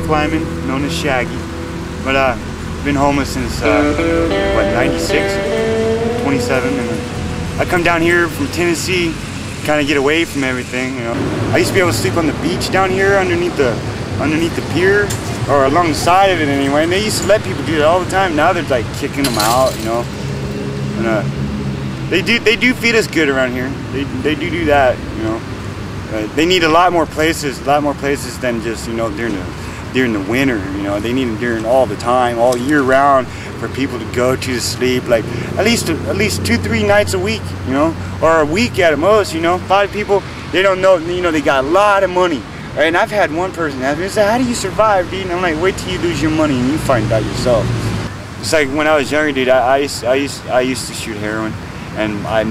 Mike Lyman, known as Shaggy. But been homeless since, what, 96? 27. And I come down here from Tennessee, kind of get away from everything, you know. I used to be able to sleep on the beach down here underneath the pier, or along the side of it anyway, and they used to let people do that all the time. Now they're like kicking them out, you know. And they do feed us good around here. They do that, you know. They need a lot more places than just, you know, during the winter, you know. They need them during all the time, all year round, for people to go to sleep, like at least 2-3 nights a week, you know, or a week at most, you know. A lot of people, they don't know, you know, they got a lot of money, right? And I've had one person ask me, say, how do you survive, dude? And I'm like, wait till you lose your money and you find out yourself. It's like when I was younger, dude, I used to shoot heroin, and I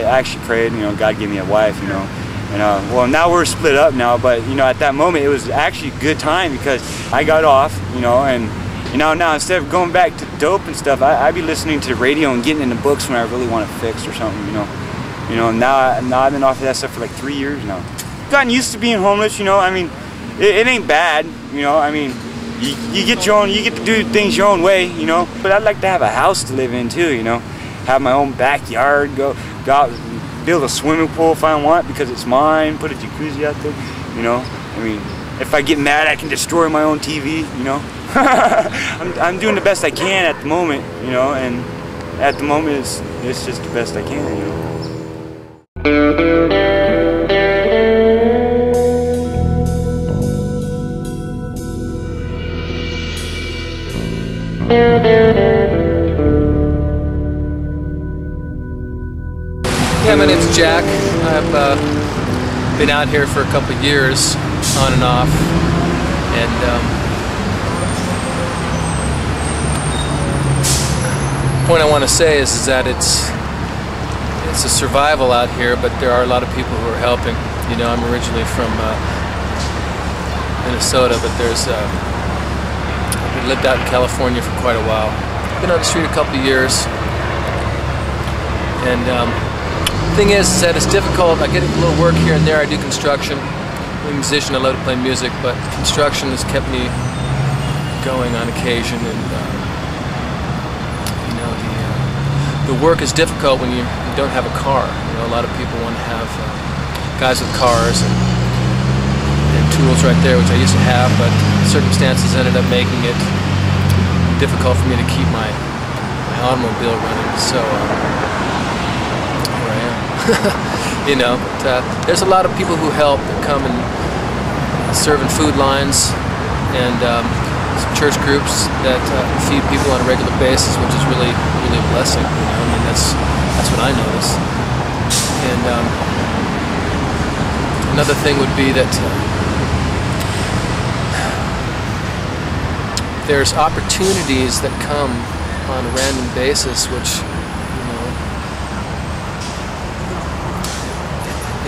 actually prayed, you know, God give me a wife, you know. And well, now we're split up now, but you know, at that moment it was actually a good time because I got off, you know, and you know, now instead of going back to dope and stuff, I'd be listening to the radio and getting into books when I really want to fix or something, you know. You know, now I've been off of that stuff for like 3 years now. Gotten used to being homeless, you know. I mean, it ain't bad, you know. I mean, you get to do things your own way, you know. But I'd like to have a house to live in too, you know. Have my own backyard, go out, build a swimming pool if I want because it's mine, put a jacuzzi out there, you know. I mean, if I get mad, I can destroy my own TV, you know. I'm doing the best I can at the moment, you know, and at the moment it's just the best I can, you know. Yeah, my name's Jack. I've been out here for a couple of years, on and off, and the point I want to say is that it's a survival out here, but there are a lot of people who are helping. You know, I'm originally from Minnesota, but I've lived out in California for quite a while. Been on the street a couple of years, and the thing is that it's difficult. I get a little work here and there. I do construction. I'm a musician. I love to play music, but construction has kept me going on occasion. And you know, the work is difficult when you don't have a car. You know, a lot of people want to have guys with cars and tools right there, which I used to have, but circumstances ended up making it difficult for me to keep my automobile running. So here I am. You know, but there's a lot of people who help that come and serve in food lines, and some church groups that feed people on a regular basis, which is really a blessing. You know, I mean, that's what I notice. And another thing would be that there's opportunities that come on a random basis, which, you know,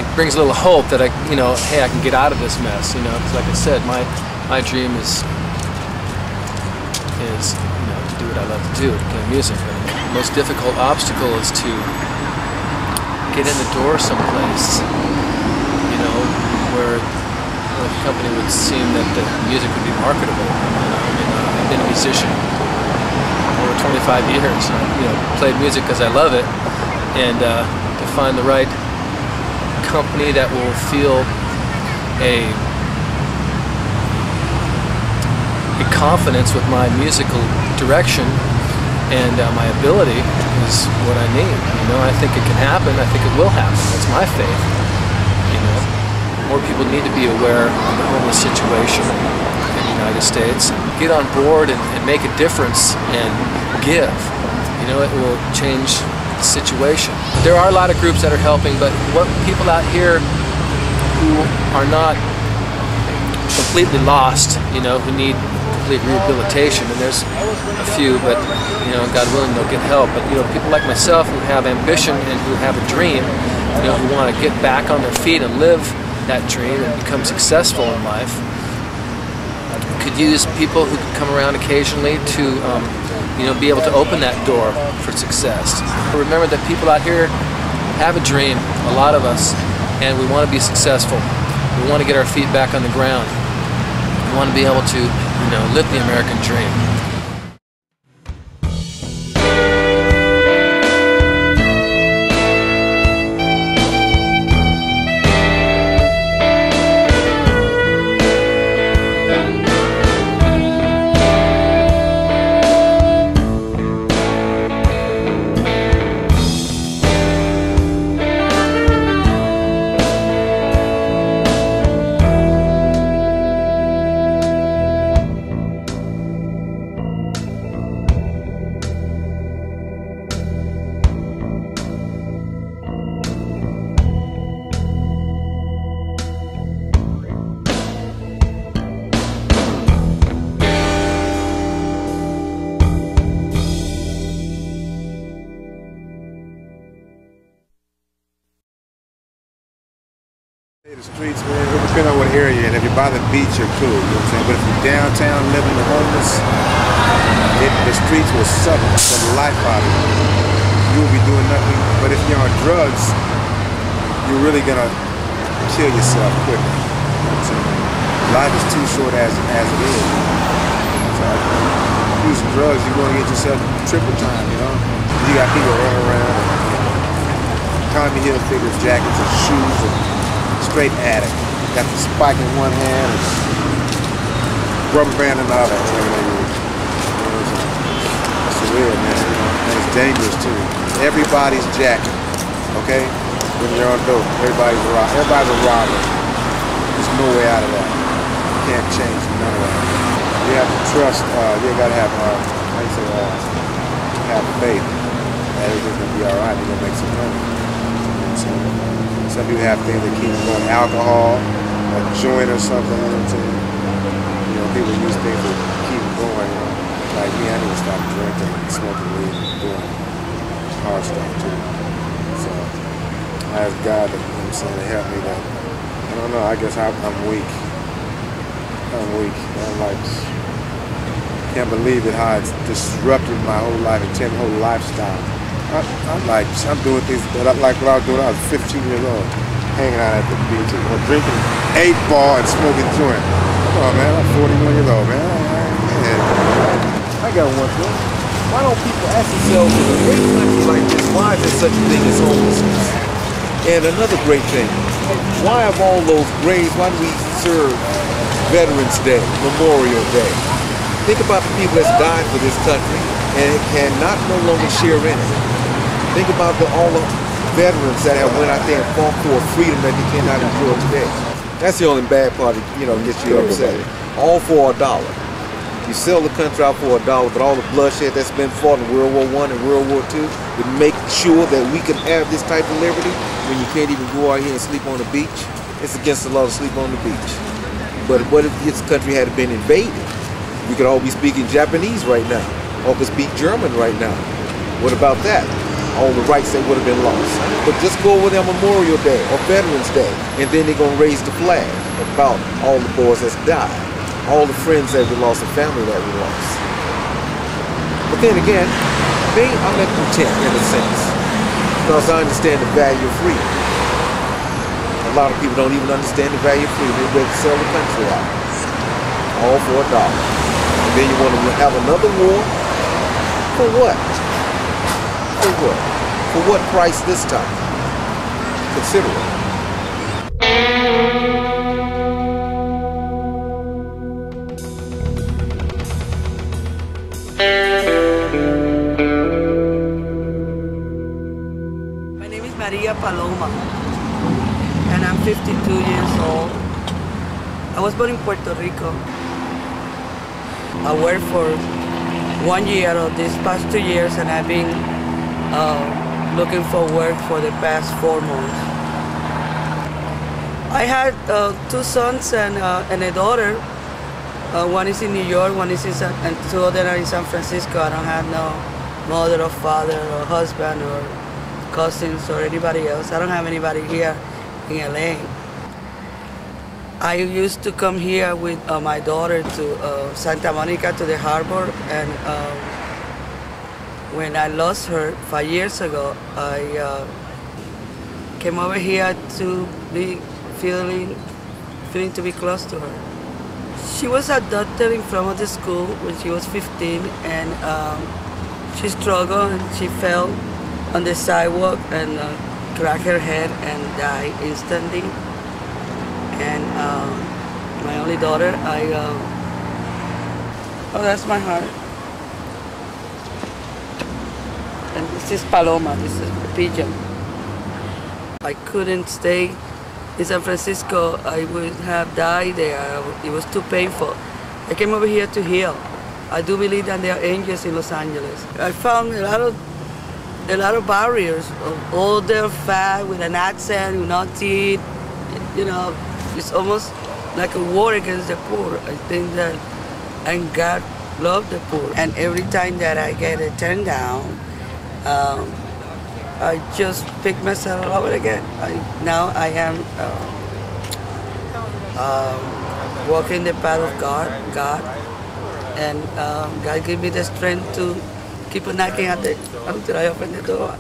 it brings a little hope that you know, hey, I can get out of this mess. You know, because like I said, my dream is you know, to do what I love to do, to play music. But the most difficult obstacle is to get in the door someplace, you know, where the company would seem that the music would be marketable. You know, I mean, I've been a musician over 25 years. You know, played music because I love it, and to find the right company that will feel a confidence with my musical direction and my ability is what I need. You know, I think it can happen. I think it will happen. That's my faith. You know, more people need to be aware of the homeless situation in the United States. Get on board and make a difference and give. You know, it will change the situation. There are a lot of groups that are helping, but what people out here who are not completely lost, you know, who need complete rehabilitation, and there's a few, but you know, God willing, they'll get help. But you know, people like myself who have ambition and who have a dream, you know, who want to get back on their feet and live that dream and become successful in life, could use people who could come around occasionally to you know, be able to open that door for success. Remember that people out here have a dream, a lot of us, and we want to be successful. We want to get our feet back on the ground. I want to be able to, live the American dream. The streets, man, it depends on what area you're in. If you're by the beach, you're cool, you know what I'm saying? But if you're downtown living the homeless, the streets will suck the life out of you. You will be doing nothing. But if you're on drugs, you're really gonna kill yourself quick. You know what I'm saying? Life is too short as it is. So use drugs, you're gonna get yourself triple time, you know? You got people running around, Tommy Hilfiger jackets and shoes and straight addict. Got the spike in one hand and rubber band in the other. That's weird, man. And it's dangerous too. Everybody's jacking, okay? When you're on dope, everybody's a robber. There's no way out of that. You can't change none of that. You have to trust. You gotta have, have faith that everything's gonna be all right. You're gonna make some money. You know what I'm saying? Some people have things that keep them going, alcohol, a joint or something, you know what I'm saying? You know, people use things to keep them going, you know? Like me, I need to stop drinking and smoking weed and doing hard stuff too. So I ask God to, you know what I'm saying, to help me that. I don't know, I guess I'm weak. I'm weak. I'm like, can't believe it how it's disrupted my whole life and changed my whole lifestyle. I'm doing things that like what I was doing when I was 15 years old, hanging out at the beach or drinking 8-ball and smoking joint. Come on, man, I'm 41 years old, man. I got one thing. Why don't people ask themselves, in a great country like this, why is there such a thing as homelessness? And another great thing, why of all those graves, why do we serve Veterans Day, Memorial Day? Think about the people that's died for this country and cannot no longer share in it. Think about all the veterans that have went out there and fought for freedom that they cannot enjoy today. That's the only bad part that, gets you upset. All for $1. You sell the country out for $1, but all the bloodshed that's been fought in World War I and World War II to make sure that we can have this type of liberty when you can't even go out here and sleep on the beach. It's against the law to sleep on the beach. But what if this country had been invaded? We could all be speaking Japanese right now, or could speak German right now. What about that? All the rights that would have been lost. But just go over there Memorial Day or Veterans Day, and then they're going to raise the flag about all the boys that's died, all the friends that we lost, the family that we lost. But then again, I'm not content in a sense, because I understand the value of freedom. A lot of people don't even understand the value of freedom. They're ready to sell the country out, all for $1. And then you want to have another war? For what? For what? For what price this time? Consider it. My name is Maria Paloma, and I'm 52 years old. I was born in Puerto Rico. I worked for 1 year of these past 2 years, and I've been looking for work for the past 4 months. I had 2 sons and a daughter. One is in New York, one is and 2 others are in San Francisco. I don't have no mother or father or husband or cousins or anybody else. I don't have anybody here in LA. I used to come here with my daughter to Santa Monica, to the harbor, and when I lost her 5 years ago, I came over here to be feeling to be close to her. She was adopted in front of the school when she was 15, and she struggled and she fell on the sidewalk and cracked her head and died instantly. And my only daughter, oh, that's my heart. And this is Paloma, this is a pigeon. I couldn't stay in San Francisco. I would have died there. It was too painful. I came over here to heal. I do believe that there are angels in Los Angeles. I found a lot of barriers. Older, fat, with an accent, with no teeth. You know, it's almost like a war against the poor. I think that, and God loves the poor. And every time that I get it turned down, I just pick myself up again. Now I am walking the path of God, and God give me the strength to keep knocking at it until I open the door.